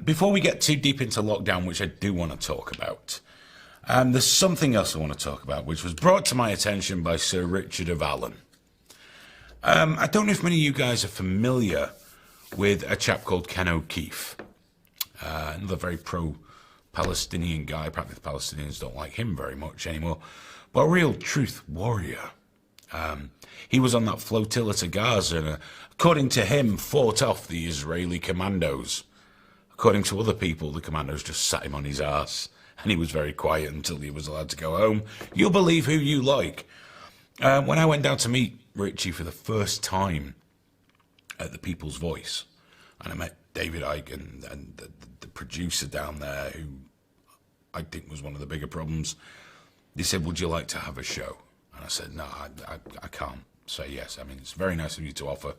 Before we get too deep into lockdown, which I do want to talk about, there's something else I want to talk about, which was brought to my attention by Sir Richard of Allen. I don't know if many of you guys are familiar with a chap called Ken O'Keefe, another very pro-Palestinian guy. Apparently the Palestinians don't like him very much anymore, but a real truth warrior. He was on that flotilla to Gaza and, according to him, fought off the Israeli commandos. According to other people, the commandos just sat him on his arse, and he was very quiet until he was allowed to go home. You'll believe who you like. When I went down to meet Richie for the first time at the People's Voice, and I met David Icke and the producer down there, who I think was one of the bigger problems, they said, would you like to have a show? And I said, no, I can't say yes. I mean, it's very nice of you to offer.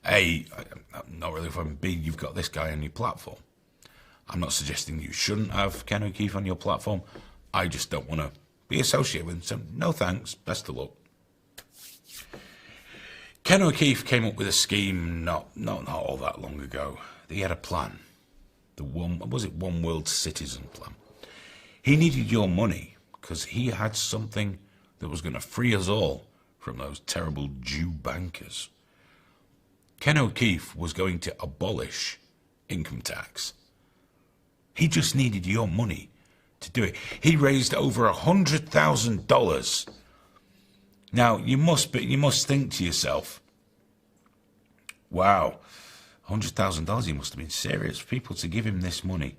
A, not really fun. B, you've got this guy on your platform. I'm not suggesting you shouldn't have Ken O'Keefe on your platform. I just don't want to be associated with him. So, no thanks. Best of luck. Ken O'Keefe came up with a scheme not all that long ago. He had a plan. One World Citizen plan. He needed your money because he had something that was going to free us all from those terrible Jew bankers. Ken O'Keefe was going to abolish income tax. He just needed your money to do it. He raised over $100,000. Now, you must think to yourself, wow, $100,000, he must have been serious for people to give him this money.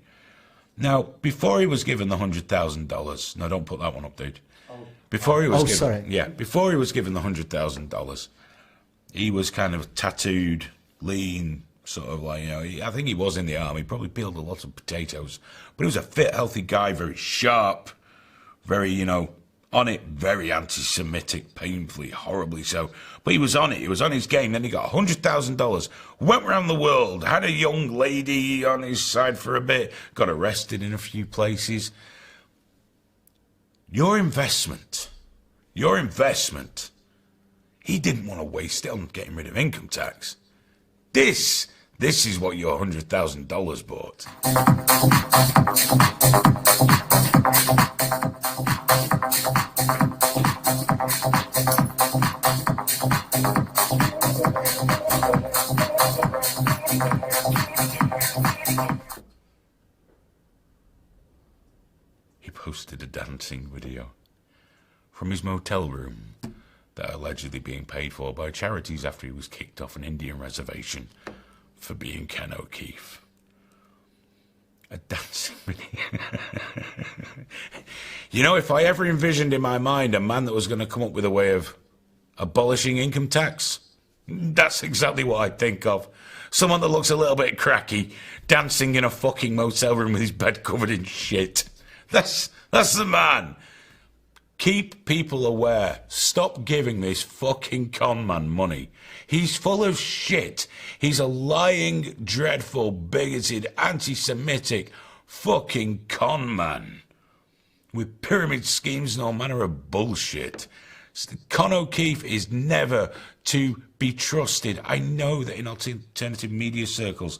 Now, before he was given the $100,000, no, don't put that one up, dude. Before he was before he was given the $100,000, he was kind of tattooed, lean, sort of like, I think he was in the army, probably peeled a lot of potatoes, but he was a fit, healthy guy, very sharp, very, on it, very anti-Semitic, painfully, horribly so. But he was on it, he was on his game. Then he got $100,000, went around the world, had a young lady on his side for a bit, got arrested in a few places. Your investment, he didn't want to waste it on getting rid of income tax. This is what your $100,000 bought. He posted a dancing video from his motel room that allegedly being paid for by charities after he was kicked off an Indian reservation for being Ken O'Keefe. A dancing video. If I ever envisioned in my mind a man that was going to come up with a way of abolishing income tax, that's exactly what I think of. Someone that looks a little bit cracky, dancing in a fucking motel room with his bed covered in shit. That's the man. Keep people aware. Stop giving this fucking con man money. He's full of shit. He's a lying, dreadful, bigoted, anti-Semitic fucking con man with pyramid schemes and all manner of bullshit. Con O'Keefe is never to be trusted. I know that in alternative media circles,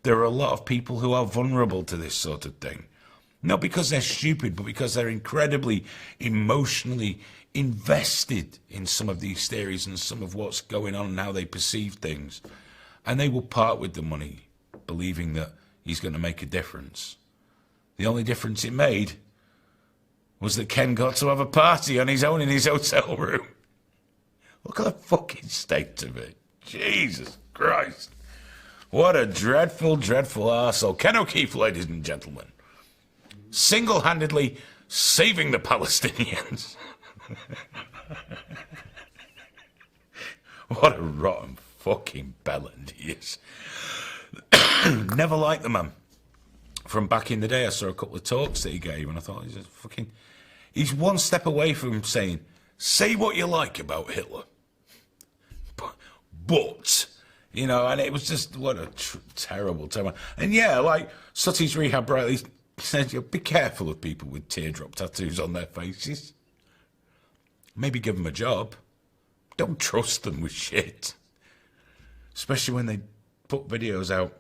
there are a lot of people who are vulnerable to this sort of thing. Not because they're stupid, but because they're incredibly emotionally invested in some of these theories and some of what's going on and how they perceive things. And they will part with the money, believing that he's going to make a difference. The only difference it made was that Ken got to have a party on his own in his hotel room. Look at the fucking state of it. Jesus Christ. What a dreadful, dreadful arsehole. Ken O'Keefe, ladies and gentlemen. Single-handedly saving the Palestinians. What a rotten fucking bellend he is. Never liked the man. From back in the day, I saw a couple of talks that he gave, and I thought, he's one step away from saying, say what you like about Hitler. But and it was just, what a terrible time. And Sutties Rehab rightly said, be careful of people with teardrop tattoos on their faces. Maybe give them a job. Don't trust them with shit. Especially when they put videos out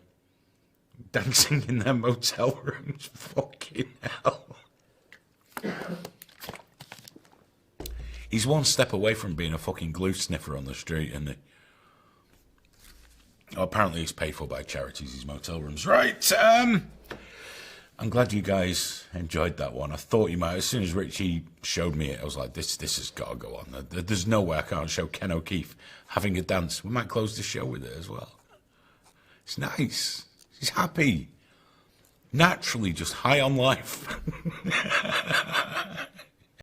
dancing in their motel rooms. Fucking hell. He's one step away from being a fucking glue sniffer on the street, isn't he? Oh, apparently he's paid for by charities, these motel rooms. Right, I'm glad you guys enjoyed that one. I thought you might. As soon as Richie showed me it, I was like, this has got to go on. There's no way I can't show Ken O'Keefe having a dance. We might close the show with it as well. It's nice. He's happy. Naturally just high on life.